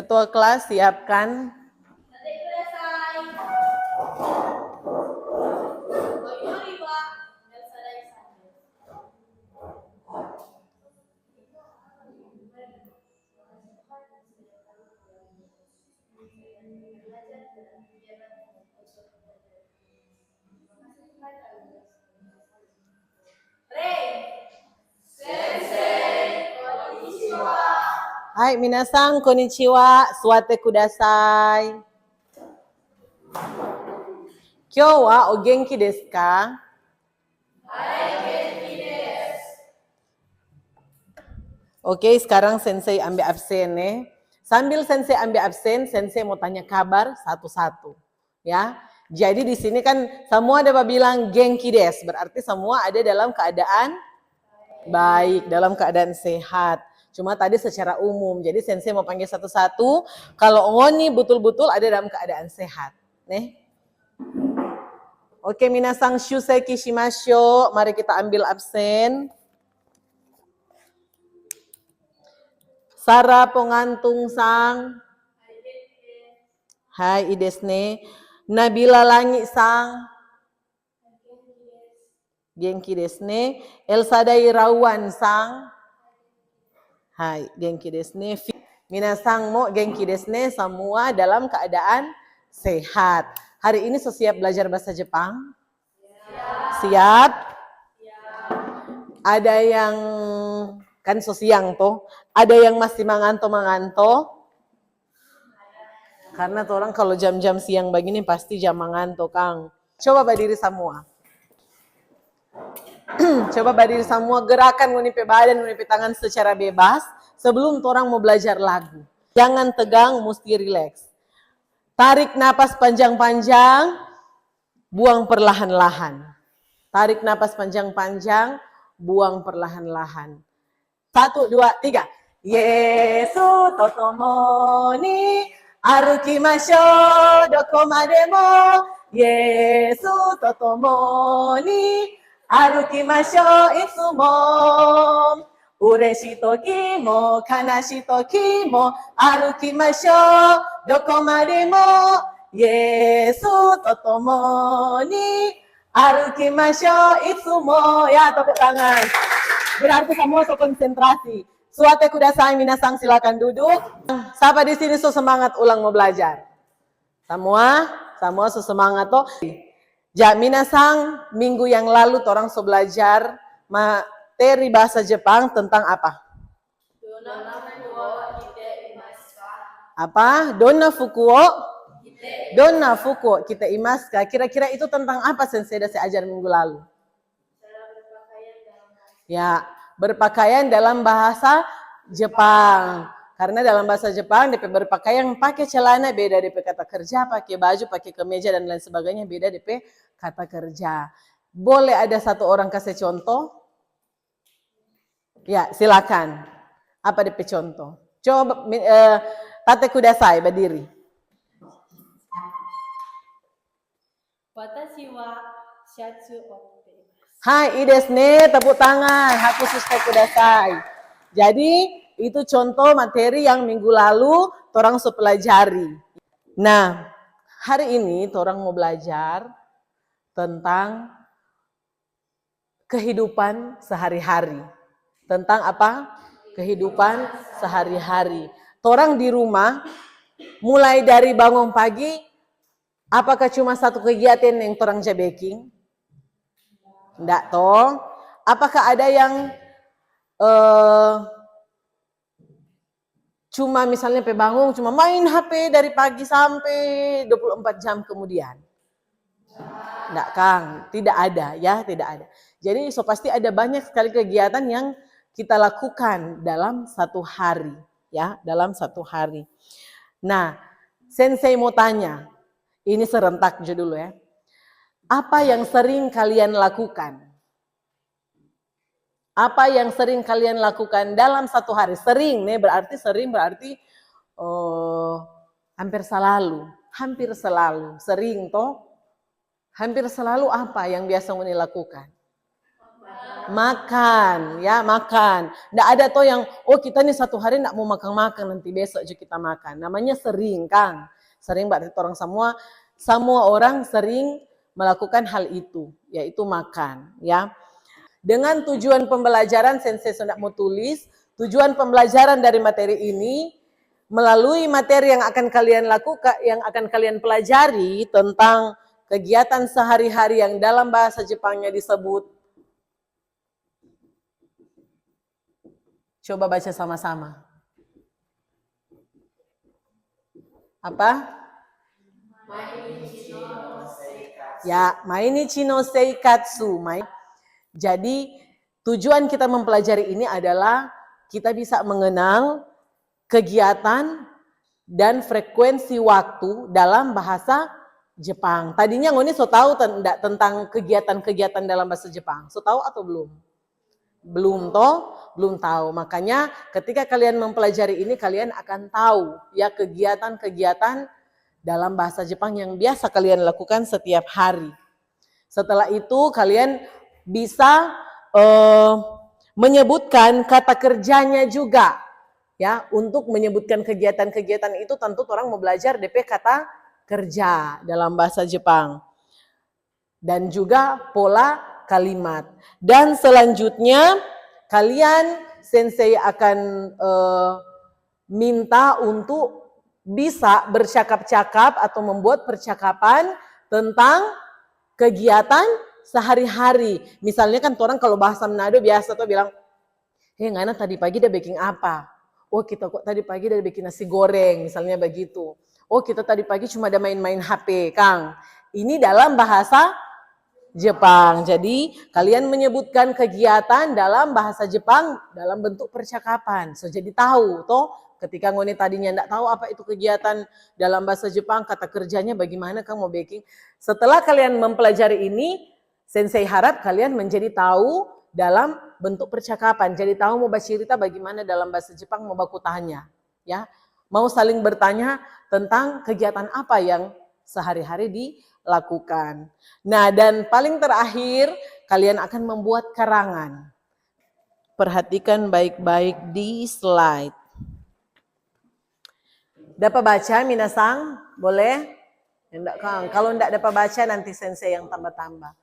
Ketua kelas siapkan. Hai, minasan, konnichiwa, suwate kudasai. Kyou wa o genki desu ka? Oke, sekarang sensei ambil absen ya. Sambil sensei ambil absen, sensei mau tanya kabar satu-satu. Ya, jadi di sini kan semua ada bilang genki desu, berarti semua ada dalam keadaan baik, dalam keadaan sehat. Cuma tadi secara umum, jadi sensei mau panggil satu-satu. Kalau ngoni betul-betul ada dalam keadaan sehat. Nih. Oke, minasang shuseki shimashou. Mari kita ambil absen. Sara pengantung sang. Hai, idesne. Nabila Langi sang. Genki desne. Elsa Dairawan sang. Hai, genki desne. Minasang mo genki desne, semua dalam keadaan sehat. Hari ini siap belajar bahasa Jepang? Siap? Ada yang kan siang tuh, ada yang masih manganto-manganto? Karena tuh orang kalau jam-jam siang begini pasti jam manganto, Kang. Coba berdiri semua. Coba berdiri semua, gerakan ngunipe badan, ngunipe tangan secara bebas sebelum orang mau belajar lagu. Jangan tegang, mesti rileks. Tarik napas panjang-panjang, buang perlahan-lahan. Tarik napas panjang-panjang, buang perlahan-lahan. 1, 2, 3. Yesu totomo ni arukimashou doko mademo. Yesu totomo ni arukimashou itsumo. Ureshi toki mo kanashi toki mo arukimashou doko mademo. Yesu totomo ni arukimashou itsumo. Ya, tepuk tangan. Berarti semua so konsentrasi. Suwate kudasai, minasang silakan duduk. Siapa di sini so semangat ulang mau belajar? Semua so semangat toh. Ja, minasang minggu yang lalu orang so belajar materi bahasa Jepang tentang apa? Apa? Donna fukuo? Donna fukuo kita imaska. Kira-kira itu tentang apa sensei saya ajar minggu lalu? Ya, berpakaian dalam bahasa Jepang. Karena dalam bahasa Jepang, DP berpakaian pakai celana beda DP kata kerja, pakai baju, pakai kemeja dan lain sebagainya beda DP kata kerja. Boleh ada satu orang kasih contoh? Ya, silakan. Apa DP contoh? Coba tate kudasai, berdiri. Watashi wa shatsu o. Hai, idesne, tepuk tangan. Haku suste kudasai. Jadi, itu contoh materi yang minggu lalu orang so pelajari. Nah, hari ini orang mau belajar tentang kehidupan sehari-hari. Tentang apa? Kehidupan sehari-hari. Orang di rumah, mulai dari bangun pagi, apakah cuma satu kegiatan yang orang jabeking? Enggak toh. Apakah ada yang cuma misalnya bangun cuma main HP dari pagi sampai 24 jam kemudian? Enggak, Kang. Tidak ada ya, tidak ada. Jadi so pasti ada banyak sekali kegiatan yang kita lakukan dalam satu hari, ya, dalam satu hari. Nah, sensei mau tanya. Ini serentak dulu ya. Apa yang sering kalian lakukan? Apa yang sering kalian lakukan dalam satu hari? Sering nih, berarti sering berarti hampir selalu, sering toh. Hampir selalu apa yang biasa Uni lakukan? Makan, ya makan. Nggak ada toh yang, oh kita nih satu hari nggak mau makan-makan, nanti besok juga kita makan. Namanya sering, Kang. Sering berarti orang semua orang sering melakukan hal itu, yaitu makan, ya. Dengan tujuan pembelajaran, Sensei sudah mau tulis, tujuan pembelajaran dari materi ini, melalui materi yang akan kalian lakukan, yang akan kalian pelajari tentang kegiatan sehari-hari yang dalam bahasa Jepangnya disebut, coba baca sama-sama. Apa? Ya, Mainichi no Seikatsu. Jadi tujuan kita mempelajari ini adalah kita bisa mengenal kegiatan dan frekuensi waktu dalam bahasa Jepang. Tadinya Ngoni so tahu tentang kegiatan-kegiatan dalam bahasa Jepang. So tahu atau belum? Belum toh? Belum tahu. Makanya ketika kalian mempelajari ini kalian akan tahu ya kegiatan-kegiatan dalam bahasa Jepang yang biasa kalian lakukan setiap hari. Setelah itu kalian bisa menyebutkan kata kerjanya juga. Ya, untuk menyebutkan kegiatan-kegiatan itu tentu orang mau belajar DP kata kerja dalam bahasa Jepang. Dan juga pola kalimat. Dan selanjutnya kalian Sensei akan minta untuk bisa bercakap-cakap atau membuat percakapan tentang kegiatan sehari-hari. Misalnya kan orang kalau bahasa Manado biasa tuh bilang, Ngana tadi pagi dia baking apa? Oh kita kok tadi pagi udah bikin nasi goreng, misalnya begitu. Oh kita tadi pagi cuma ada main-main HP, Kang. Ini dalam bahasa Jepang. Jadi kalian menyebutkan kegiatan dalam bahasa Jepang dalam bentuk percakapan. So jadi tahu, toh ketika Ngoni tadinya enggak tahu apa itu kegiatan dalam bahasa Jepang, kata kerjanya bagaimana Kang mau baking. Setelah kalian mempelajari ini, Sensei harap kalian menjadi tahu dalam bentuk percakapan. Jadi tahu mau bercerita bagaimana dalam bahasa Jepang mau baku tanya, ya. Mau saling bertanya tentang kegiatan apa yang sehari-hari dilakukan. Nah, dan paling terakhir kalian akan membuat karangan. Perhatikan baik-baik di slide. Dapat baca minasang? Boleh? Enggak, Kang. Kalau enggak dapat baca nanti Sensei yang tambah-tambah.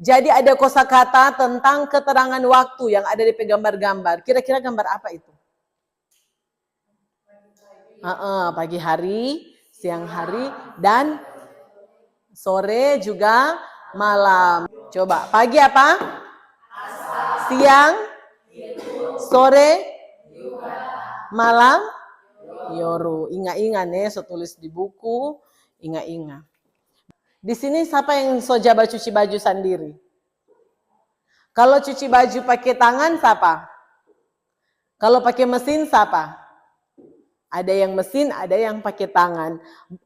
Jadi ada kosakata tentang keterangan waktu yang ada di gambar-gambar. Kira-kira gambar apa itu? Pagi hari, siang hari, dan sore juga malam. Coba, pagi apa? Siang, sore, malam, yoru. Ingat-ingat nih, saya tulis di buku, ingat-ingat. Di sini siapa yang sojaba cuci baju sendiri? Kalau cuci baju pakai tangan siapa? Kalau pakai mesin siapa? Ada yang mesin, ada yang pakai tangan.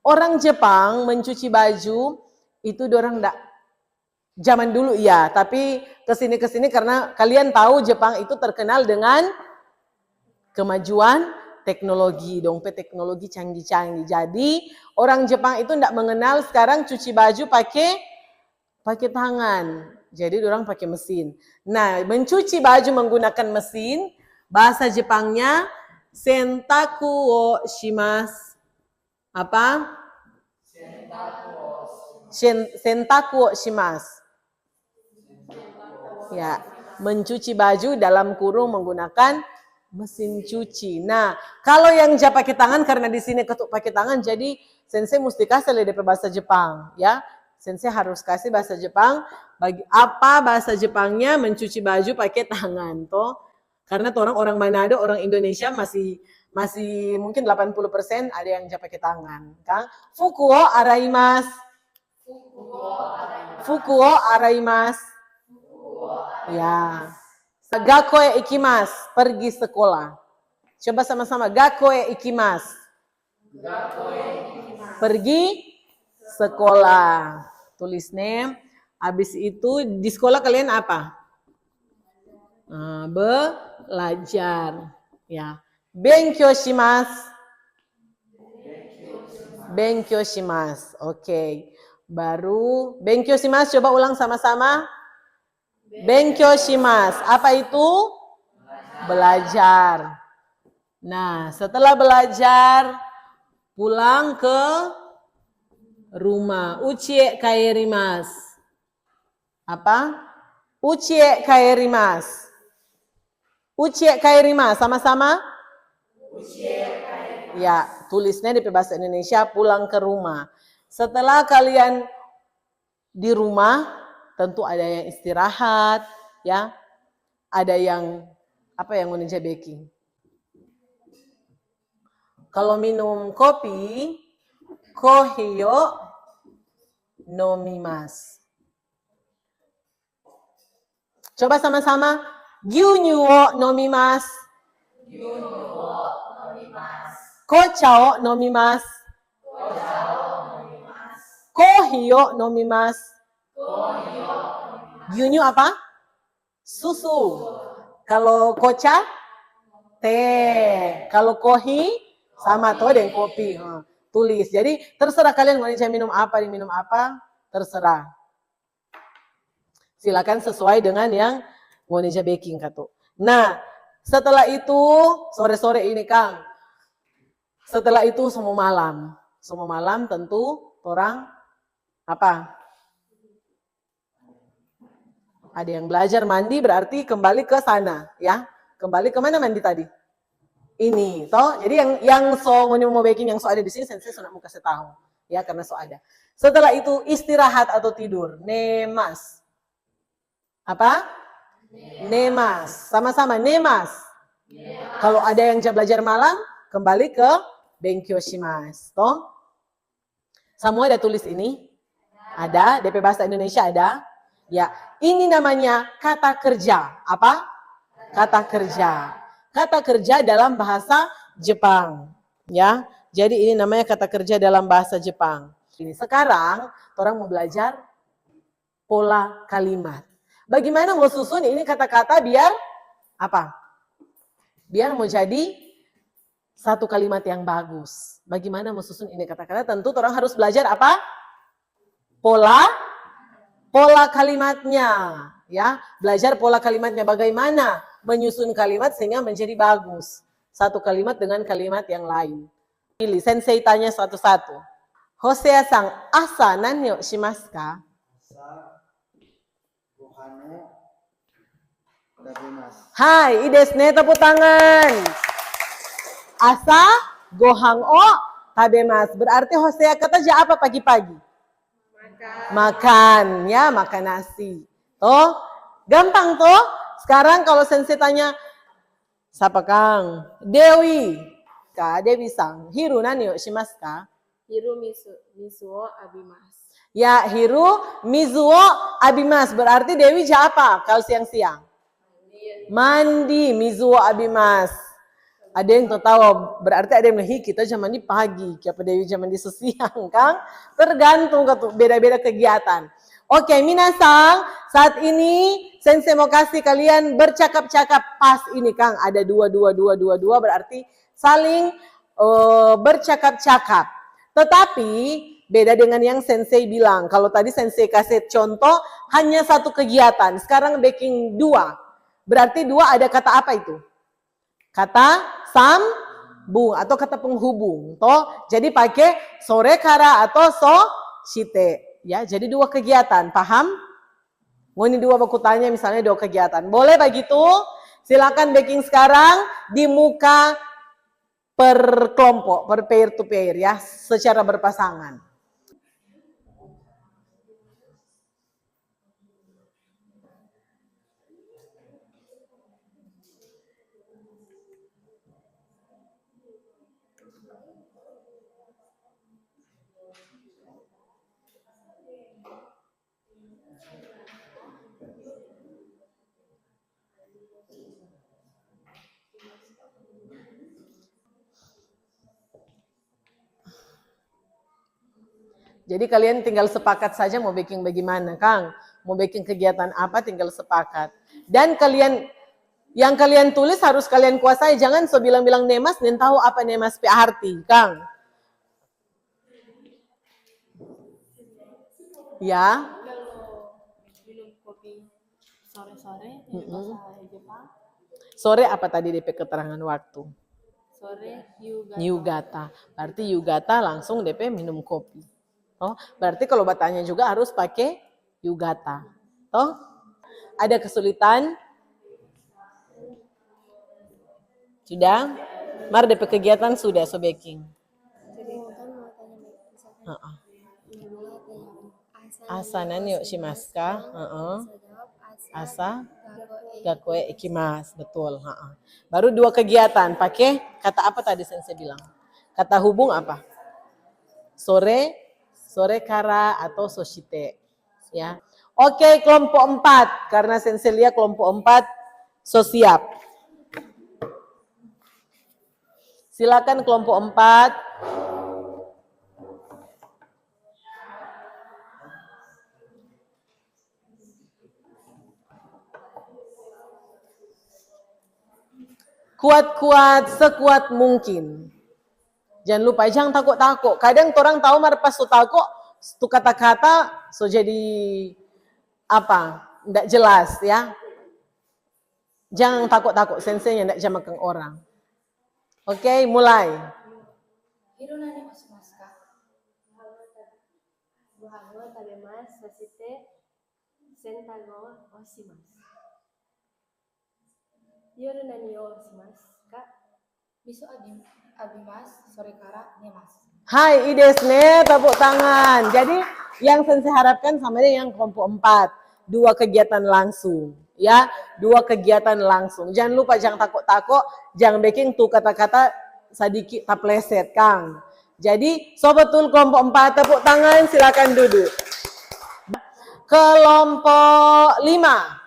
Orang Jepang mencuci baju itu dorang enggak zaman dulu ya, tapi kesini karena kalian tahu Jepang itu terkenal dengan kemajuan teknologi, teknologi canggih-canggih. Jadi orang Jepang itu enggak mengenal sekarang cuci baju pakai tangan. Jadi orang pakai mesin. Nah, mencuci baju menggunakan mesin, bahasa Jepangnya sentaku wo shimasu. Apa? Sentaku wo shimasu. Ya, mencuci baju dalam kurung menggunakan mesin cuci. Nah, kalau yang pakai tangan karena di sini ketuk pakai tangan, jadi Sensei mesti kasih dari bahasa Jepang, ya. Sensei harus kasih bahasa Jepang. Bagi apa bahasa Jepangnya mencuci baju pakai tangan, toh? Karena orang Manado, orang Indonesia masih mungkin 80% ada yang pakai tangan, kan? Fuku wo araimasu. Fuku wo araimasu. Ya. Gakoe ikimasu, pergi sekolah. Coba sama-sama, gakoe ikimasu. Pergi sekolah. Tulis name. Habis itu di sekolah kalian apa? Belajar. Ya. Benkyou shimasu. Benkyou shimasu. Oke. Baru benkyou shimasu, coba ulang sama-sama. Benkyo shimasu. Apa itu? Belajar. Nah, setelah belajar, pulang ke rumah. Uchie kaerimasu. Apa? Uchie kaerimasu. Uchie kaerimasu. Sama-sama? Ya, tulisnya di bahasa Indonesia pulang ke rumah. Setelah kalian di rumah, tentu ada yang istirahat, ya. Ada yang apa yang menunjukkan baking. Kalau minum kopi, kohi yo nomimasu. Coba sama-sama. Gyunyu wo nomimasu. Kocha o nomimasu. Kohi yo nomimasu. Gyunyu apa? Susu. Kalau kocha, teh. Kalau kohi, sama tuh dengan kopi. Tulis. Jadi terserah kalian mau minum apa, terserah. Silakan sesuai dengan yang mau baking katu. Nah, setelah itu sore-sore ini Kang. Setelah itu semua malam. Semua malam tentu orang apa? Ada yang belajar mandi berarti kembali ke sana, ya. Kembali ke mana mandi tadi? Ini, toh. Jadi yang mau baking yang ada di sini saya sudah mau kasih tahu, ya, karena ada. Setelah itu istirahat atau tidur, nemas. Apa? Nemas. Sama-sama nemas. Kalau ada yang belajar malam, kembali ke benkyo shimasu, toh. Semua ada tulis ini? Ada, DP bahasa Indonesia ada. Ya, ini namanya kata kerja. Apa? Kata kerja. Kata kerja dalam bahasa Jepang. Ya, jadi ini namanya kata kerja dalam bahasa Jepang. Ini sekarang orang mau belajar pola kalimat. Bagaimana mau susun ini kata-kata biar apa? Biar mau jadi satu kalimat yang bagus. Bagaimana mau susun ini kata-kata? Tentu orang harus belajar apa? Pola kalimatnya, ya. Belajar pola kalimatnya bagaimana menyusun kalimat sehingga menjadi bagus. Satu kalimat dengan kalimat yang lain. Pilih, sensei tanya satu-satu. Hosea-san, asa nani o shimasu ka? Hai, ii desu ne, tepuk tangan. Asa gohan o tabemasu. Berarti Hosea kata apa pagi-pagi? Makan, ya, makan nasi. Toh, gampang toh. Sekarang kalau sensei tanya, siapa Kang? Dewi. Kak, Dewi-san, hiru nani o shimasu ka? Hiru misu o abimasu. Ya, hiru mizuo abimas. Berarti Dewi apa kalau siang-siang? Mandi, mizuo abimas. Ada yang tahu, berarti ada yang kita zaman di pagi, siapa Dewi zaman di siang, Kang? Tergantung beda-beda kegiatan. Oke, minasan, saat ini sensei mau kasih kalian bercakap-cakap pas ini, Kang. Ada dua, berarti saling bercakap-cakap. Tetapi beda dengan yang sensei bilang. Kalau tadi sensei kasih contoh hanya satu kegiatan. Sekarang baking dua. Berarti dua ada kata apa itu? Kata sambung atau kata penghubung. Toh, jadi pakai sore kara atau so shite. Ya, jadi dua kegiatan. Paham? Mau ini dua baku tanya misalnya dua kegiatan. Boleh begitu? Silakan baking sekarang di muka per kelompok, per pair to pair ya, secara berpasangan. Jadi kalian tinggal sepakat saja mau baking bagaimana, Kang. Mau baking kegiatan apa tinggal sepakat. Dan yang kalian tulis harus kalian kuasai. Jangan so bilang-bilang nemas dan tahu apa nemas arti, Kang. Ya. Kalau minum kopi Sore-sore ini bahasa Jepang. Sore apa tadi DP keterangan waktu? Sore Yugata. Yugata. Berarti Yugata langsung DP minum kopi. Oh, berarti kalau bertanya juga harus pakai Yugata. Toh? Ada kesulitan? Sudah? Mar DP kegiatan sudah so baking. Jadi kan mau tanya misalkan Heeh. Asa Asanan yuk shimaska. Heeh. bisa jawab Asa gakoe gakue ikimas, betul. Heeh. Baru 2 kegiatan, pakai kata apa tadi Sensei bilang? Kata hubung apa? Sore, sore kara atau soshite. Ya. Oke, kelompok 4. Karena Sensei lihat kelompok 4 so siap. Silakan kelompok 4. Kuat-kuat sekuat mungkin. Jangan lupa, jangan takut-takut. Kadang orang tahu mar pas tu takut, tu kata-kata so jadi apa? Tidak jelas ya. Jangan takut-takut, sensei tidak jamakan orang. Oke, mulai. Hiro nani oshimasu ka? Gohan wo tabemasu, soshite sentai wo oshimasu. Yoru nani wo oshimasu ka? Miso abimasu, sore kara nemasu. Hai, idesne, tepuk tangan. Jadi yang sensei harapkan sama dengan yang kelompok 4. 2 kegiatan langsung. Ya, 2 kegiatan langsung. Jangan lupa, jangan takut-takut, jangan baking tuh kata-kata sedikit tapleset, Kang. Jadi, sobetul kelompok 4, tepuk tangan, silakan duduk. Kelompok 5.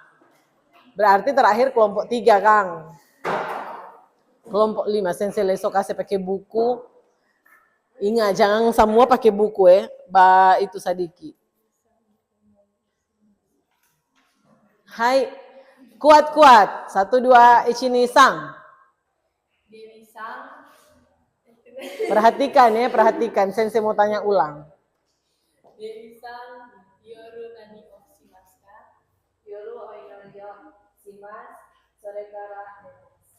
Berarti terakhir kelompok 3, Kang. Kelompok 5, sensei lesok kasih pakai buku. Ingat, jangan semua pakai buku ya. Itu sedikit. Hai, kuat-kuat. 1, 2, ichini-sang. Perhatikan ya, perhatikan. Sensei mau tanya ulang. Dewi-san, yoru nani oshimasu ka? Yoru o inori o shimasu, sore kara nemasu.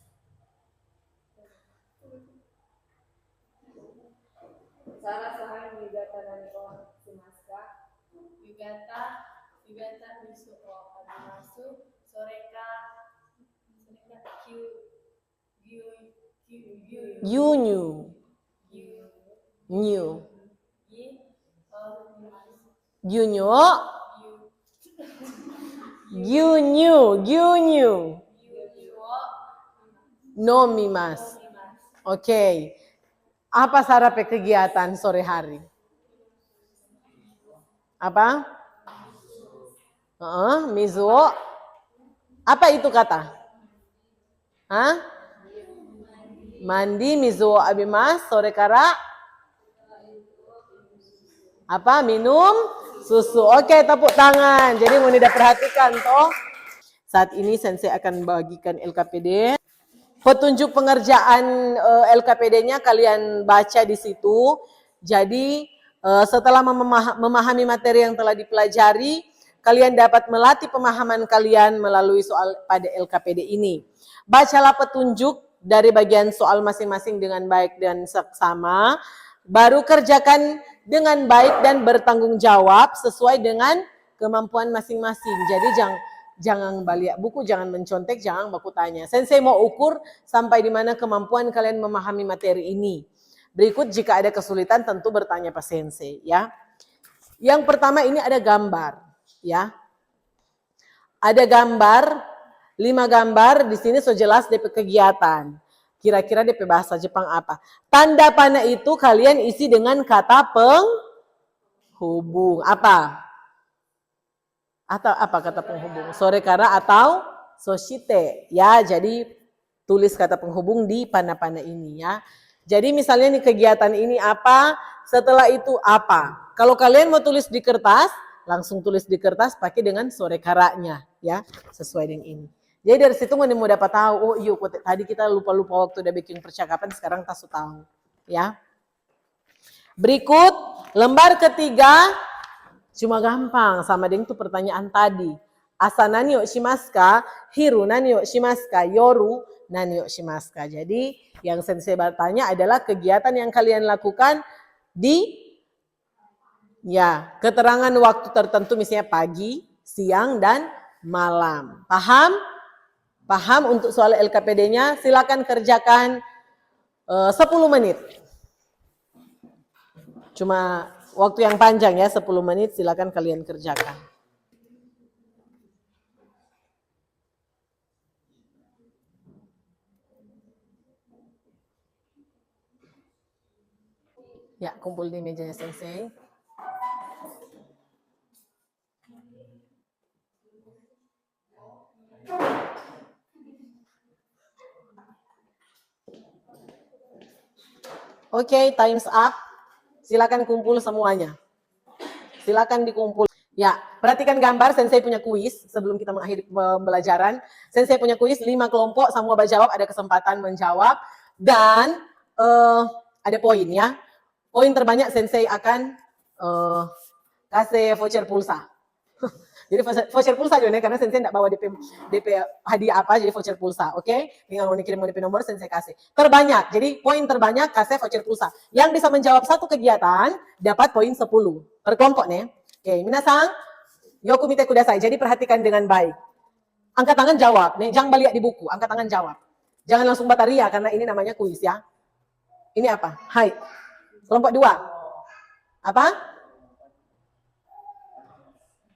Sara sahan yugata nani o shimasu ka? Yugata miso o abimasu, sore ka Yunyu. New. Yunyu. Yunyu. Nomimas. Oke. Apa sarape kegiatan sore hari? Apa? Mizuo. Apa itu kata? Hah? Mandi mizuo abimas sore kara. Apa? Minum susu. Oke, tepuk tangan. Jadi mau tidak perhatikan toh. Saat ini sensei akan bagikan LKPD. Petunjuk pengerjaan LKPD-nya kalian baca di situ. Jadi setelah memahami materi yang telah dipelajari, kalian dapat melatih pemahaman kalian melalui soal pada LKPD ini. Bacalah petunjuk dari bagian soal masing-masing dengan baik dan seksama. Baru kerjakan dengan baik dan bertanggung jawab sesuai dengan kemampuan masing-masing. Jadi jangan balik buku, jangan mencontek, jangan baku tanya. Sensei mau ukur sampai di mana kemampuan kalian memahami materi ini. Berikut jika ada kesulitan tentu bertanya Pak Sensei ya. Yang pertama ini ada gambar ya. Ada gambar, 5 gambar di sini so jelas DP kegiatan. Kira-kira DP bahasa Jepang apa? Tanda panah itu kalian isi dengan kata penghubung. Apa? Atau apa kata penghubung? Sore kara atau soshite. Ya, jadi tulis kata penghubung di panah-panah ini ya. Jadi misalnya nih kegiatan ini apa, setelah itu apa. Kalau kalian mau tulis di kertas, langsung tulis di kertas pakai dengan sore karanya ya, sesuai dengan ini. Jadi dari situ mau dapat tahu, oh iya tadi kita lupa-lupa waktu udah bikin percakapan, sekarang tak tahu ya. Berikut lembar ketiga, cuma gampang sama dengan itu pertanyaan tadi. Asa nani o shimasu ka? Hiru nani o shimasu ka? Yoru nani o shimasu ka? Jadi yang sensei bertanya adalah kegiatan yang kalian lakukan di keterangan waktu tertentu, misalnya pagi, siang, dan malam. Paham? Paham untuk soal LKPD-nya? Silakan kerjakan 10 menit. Cuma waktu yang panjang ya, 10 menit silakan kalian kerjakan. Ya, kumpul di mejanya sensei. Oke, time's up. Silakan kumpul semuanya. Silakan dikumpul. Ya, perhatikan gambar, sensei punya kuis sebelum kita mengakhiri pembelajaran. Sensei punya kuis 5 kelompok, semua berjawab, ada kesempatan menjawab. Dan ada poin ya. Poin terbanyak sensei akan kasih voucher pulsa. Jadi voucher pulsa juga nih, karena sensei tidak bawa DP hadiah apa, jadi voucher pulsa, oke? Tinggal mau kirim DP nomor, sensei kasih. Terbanyak, jadi poin terbanyak kasih voucher pulsa. Yang bisa menjawab satu kegiatan, dapat poin 10 per kelompok nih. Oke, minasang, yoku mite kudasai. Jadi perhatikan dengan baik. Angkat tangan jawab, nih, jangan balik di buku, angkat tangan jawab. Jangan langsung bataria, karena ini namanya kuis ya. Ini apa? Hai. Kelompok 2. Apa?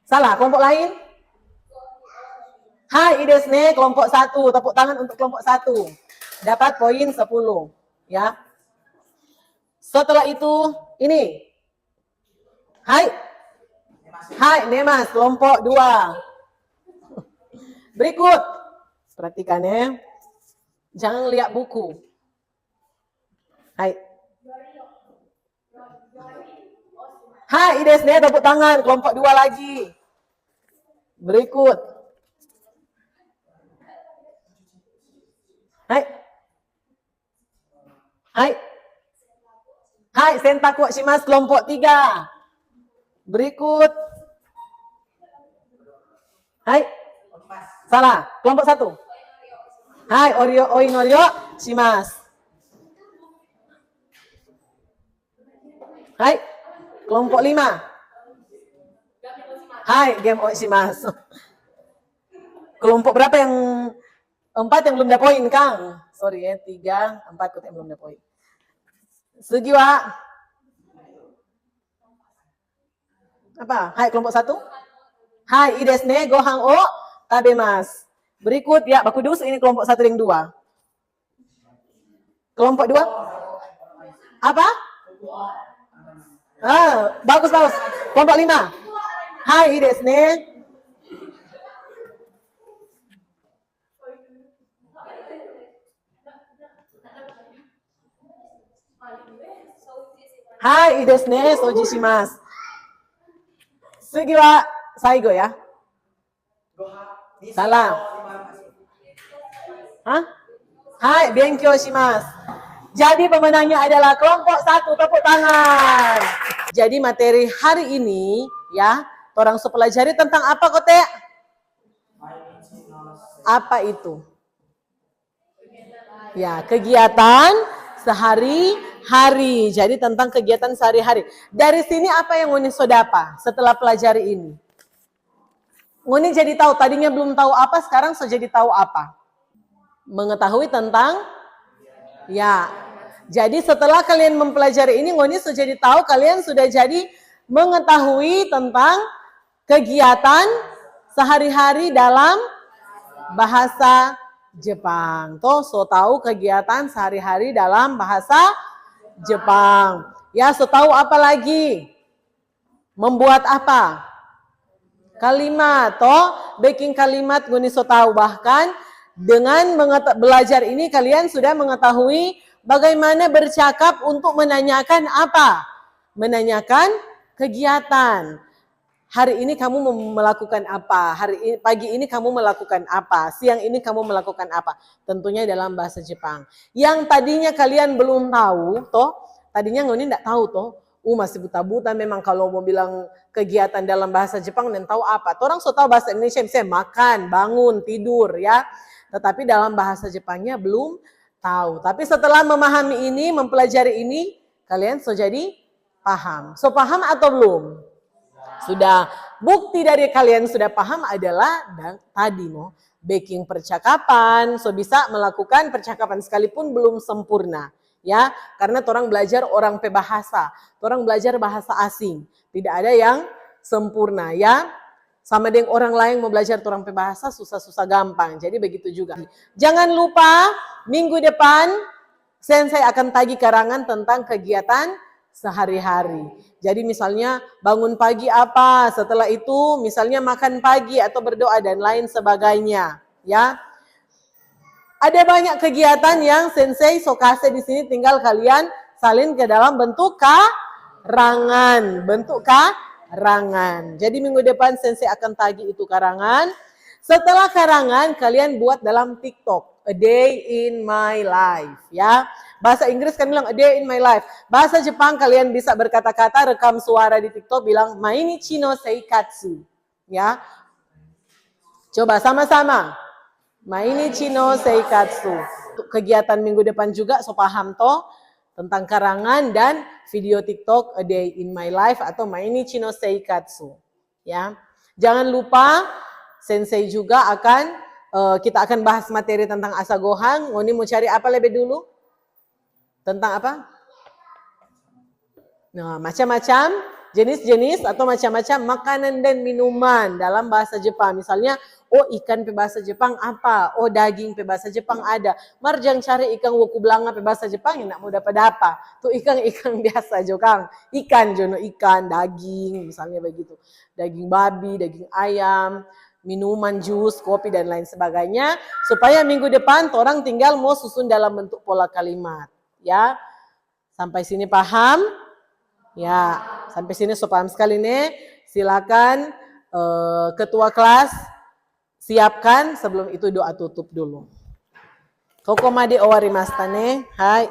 Salah, kelompok lain? Hai, idesne, kelompok 1. Tepuk tangan untuk kelompok 1. Dapat poin 10. Ya. Setelah itu, ini. Hai. Hai, Nemas, kelompok 2. Berikut. Perhatikan ya. Jangan lihat buku. Hai. Hai, idesne, tepuk tangan. Kelompok 2 lagi. Berikut. Hai. Hai. Hai, sentaku shimasu, kelompok 3. Berikut. Hai. Salah, kelompok 1. Hai, oinorio shimasu. Hai, kelompok 5. Hai, game shimasu. Kelompok berapa yang 4 yang belum ada poin, Kang? Sorry ya, 3, 4 yang belum ada poin. Sugiwa. Apa? Hai, kelompok 1. Hai, idesne, gohang o tabemas. Berikut ya, bakudus, ini kelompok 1 dan 2. Kelompok 2. Apa? Bagus. Kelompok 5. Hai, idesne. Hai, idesne, soji shimasu. Sugi wa saigo ya. Salah. Hah? Hai, benkyou shimasu. Jadi pemenangnya adalah kelompok 1, tepuk tangan. Jadi materi hari ini ya, orang pelajari tentang apa Kote? Apa itu? Ya, kegiatan sehari-hari. Jadi tentang kegiatan sehari-hari. Dari sini apa yang Ngoni sodapa setelah pelajari ini? Ngoni jadi tahu, tadinya belum tahu apa, sekarang sudah jadi tahu apa? Mengetahui tentang ya. Jadi setelah kalian mempelajari ini, Ngoni sudah jadi tahu, kalian sudah jadi mengetahui tentang kegiatan sehari-hari dalam bahasa Jepang. Toh, so tahu kegiatan sehari-hari dalam bahasa Jepang. Ya, so tahu apa lagi? Membuat apa? Kalimat. Toh, baking kalimat Ngoni so tahu. Bahkan dengan belajar ini kalian sudah mengetahui bagaimana bercakap untuk menanyakan apa? Menanyakan kegiatan. Hari ini kamu melakukan apa? Pagi ini kamu melakukan apa? Siang ini kamu melakukan apa? Tentunya dalam bahasa Jepang. Yang tadinya kalian belum tahu, toh, tadinya Ngoni tidak tahu toh, masih buta-buta memang kalau mau bilang kegiatan dalam bahasa Jepang dan tahu apa. Orang so tahu bahasa Indonesia misalnya makan, bangun, tidur ya. Tetapi dalam bahasa Jepangnya belum tahu. Tapi setelah memahami ini, mempelajari ini, kalian so jadi paham. So paham atau belum? Sudah. Bukti dari kalian sudah paham adalah tadi backing percakapan, so bisa melakukan percakapan sekalipun belum sempurna. Ya, karena orang belajar orang bahasa, orang belajar bahasa asing, tidak ada yang sempurna ya. Sama dengan orang lain mau belajar orang bahasa susah-susah gampang. Jadi begitu juga. Jangan lupa minggu depan Sensei akan tagih karangan tentang kegiatan sehari-hari. Jadi misalnya bangun pagi apa, setelah itu misalnya makan pagi atau berdoa dan lain sebagainya, ya. Ada banyak kegiatan yang Sensei sokase di sini, tinggal kalian salin ke dalam bentuk karangan, Jadi minggu depan Sensei akan tagih itu karangan. Setelah karangan kalian buat dalam TikTok, a day in my life, ya. Bahasa Inggris kan bilang a day in my life. Bahasa Jepang kalian bisa berkata-kata, rekam suara di TikTok bilang mainichi no seikatsu, ya. Coba sama-sama. Mainichi no seikatsu. Kegiatan minggu depan juga so paham toh tentang karangan dan video TikTok a day in my life atau mainichi no seikatsu, ya. Jangan lupa Sensei juga kita akan bahas materi tentang asagohan. Ngoni mau cari apa lebih dulu? Tentang apa? Nah, macam-macam jenis-jenis atau macam-macam makanan dan minuman dalam bahasa Jepang. Misalnya, ikan pe bahasa Jepang apa? Daging pe bahasa Jepang ada. Marjang cari ikan woku belanga pe bahasa Jepang, nak mau dapat apa? Tuh ikan biasa jokang. Ikan jono ikan, daging, misalnya begitu. Daging babi, daging ayam, minuman, jus, kopi dan lain sebagainya. Supaya minggu depan orang tinggal mau susun dalam bentuk pola kalimat. Ya, sampai sini paham? Ya, sampai sini so paham sekali nih. Silakan ketua kelas siapkan, sebelum itu doa tutup dulu. Kokomade owarimashita ne. Hai.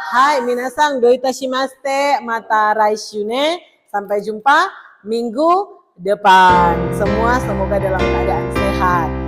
Hai, minasang doitashimashite, mata raishu ne. Sampai jumpa minggu depan. Semua semoga dalam keadaan sehat.